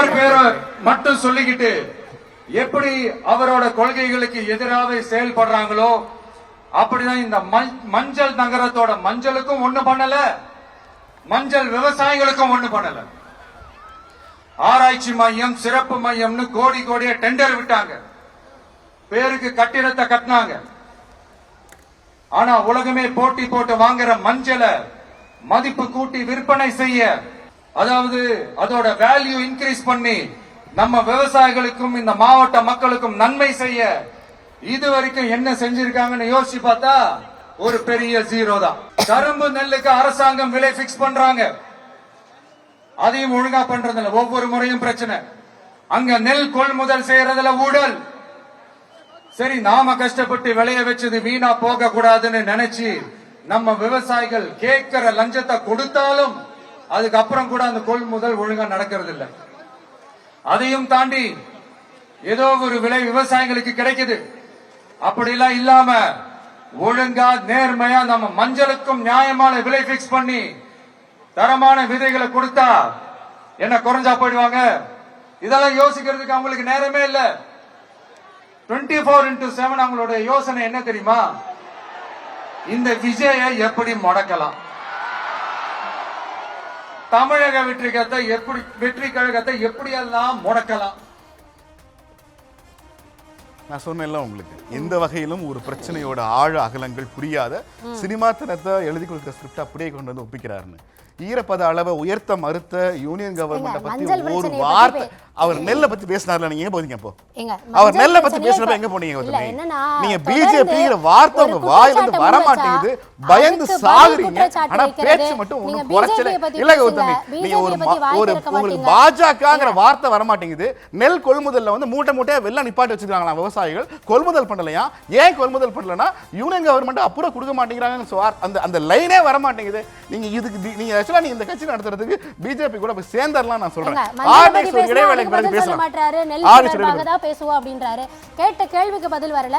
பெரியார் பேரை மட்டும் சொல்லிக்கிட்டு எப்படி அவரோட கொள்கைகளுக்கு எதிராக செயல்படுறாங்களோ அப்படிதான் இந்த மஞ்சள் நகரத்தோட மஞ்சளுக்கும் ஒண்ணு பண்ணல, மஞ்சள் விவசாயிகளுக்கும் ஒண்ணு பண்ணல. ஆராய்ச்சி மையம், சிறப்பு மையம்னு கோடி கோடியா டெண்டர் விட்டாங்க, பேருக்கு கட்டிடத்தை கட்டினாங்க. ஆனா உலகமே போட்டி போட்டு வாங்குற மஞ்சளை மதிப்பு கூட்டி விற்பனை செய்ய, அதாவது அதோட வேல்யூ இன்கிரீஸ் பண்ணி நம்ம விவசாயிகளுக்கும் இந்த மாவட்ட மக்களுக்கும் நன்மை செய்ய இதுவரைக்கும் என்ன செஞ்சிருக்காங்கன்னு யோசிச்சு பார்த்தா ஒரு பெரிய ஜீரோ தான். கரும்பு நெல்லுக்கு அரசாங்கம் விலை பிக்ஸ் பண்றாங்க, அதையும் ஒழுங்கா பண்றதில்ல. ஒவ்வொரு முறையும் பிரச்சனை. அங்க நெல் கொள்முதல் செய்யறதுல ஊழல். சரி, நாம கஷ்டப்பட்டு விளைய வச்சது வீணா போக கூடாதுன்னு நினைச்சு நம்ம விவசாயிகள் கேட்கிற லஞ்சத்தை கொடுத்தாலும் அதுக்கப்புறம் கூட அந்த கொள்முதல் ஒழுங்கா நடக்கிறது இல்ல. அதையும் தாண்டி ஏதோ ஒரு விலை விவசாயிகளுக்கு கிடைக்குது. அப்படிலாம் இல்லாம ஒழுங்கா நேர்மையா நம்ம மஞ்சளுக்கும் நியாயமான விலை பிக்ஸ் பண்ணி தரமான விதைகளை கொடுத்தா என்ன குறைஞ்சா போயிடுவாங்க? இதெல்லாம் யோசிக்கிறதுக்கு அவங்களுக்கு நேரமே இல்ல. 24x7 அவங்களோட யோசனை என்ன தெரியுமா? இந்த விஜயை எப்படி முடக்கலாம், தமிழக வெற்றி கழகத்தை எப்படியெல்லாம் முடக்கலாம். நான் சொன்னேன்ல உங்களுக்கு, எந்த வகையிலும் ஒரு பிரச்சனையோட ஆழ அகலங்கள் புரியாத சினிமா தனத்தை எழுதி கொடுத்த ஸ்கிரிப்ட் அப்படியே கொண்டு வந்து ஒப்பிக்கிறாருன்னு. ஈரப்பத அளவை உயர்த்த மறுத்த யூனியன் கவர்மெண்ட் பத்தி ஒரு வார்த்தை, அவர் நெல்லை பத்தி பேசினார்ல, நீங்க எங்க போறீங்க? அப்போ அவர் நெல்லை பத்தி பேசுறப்ப எங்க போனீங்க? நீங்க பிஜேபிங்கிற வார்த்தை உங்க வாயில இருந்து வர மாட்டேங்குது, பயந்து சாகுறீங்க. ஆனா பேச்சு மட்டும் ஒண்ணும் குறைச்சல இல்ல கௌதமி. நீங்க ஒரு உங்களுக்கு பாஜகங்கிற வார்த்தை வர மாட்டேங்குது. நெல் கொள்முதல்ல வந்து மூட்டை மூட்டையா வெள்ளம் நிப்பாட்டி வச்சிருக்காங்களா விவசாயிகள், கொள்முதல் பண்ணலையா? ஏன் கொள்முதல் பண்ணலன்னா யூனியன் கவர்மெண்ட் அப்புறம் கொடுக்க மாட்டேங்கிறாங்க. அந்த லைனே வர மாட்டேங்குது. நீங்க இதுக்கு நீங்க ஆக்சுவலா நீங்க இந்த கட்சி நடத்துறதுக்கு பிஜேபி கூட போய் சேர்ந்தரலாம் நான் சொல்றேன். இடைவேளை பேசுவோம் அப்படின்றாரு. கேட்ட கேள்விக்கு பதில் வரல.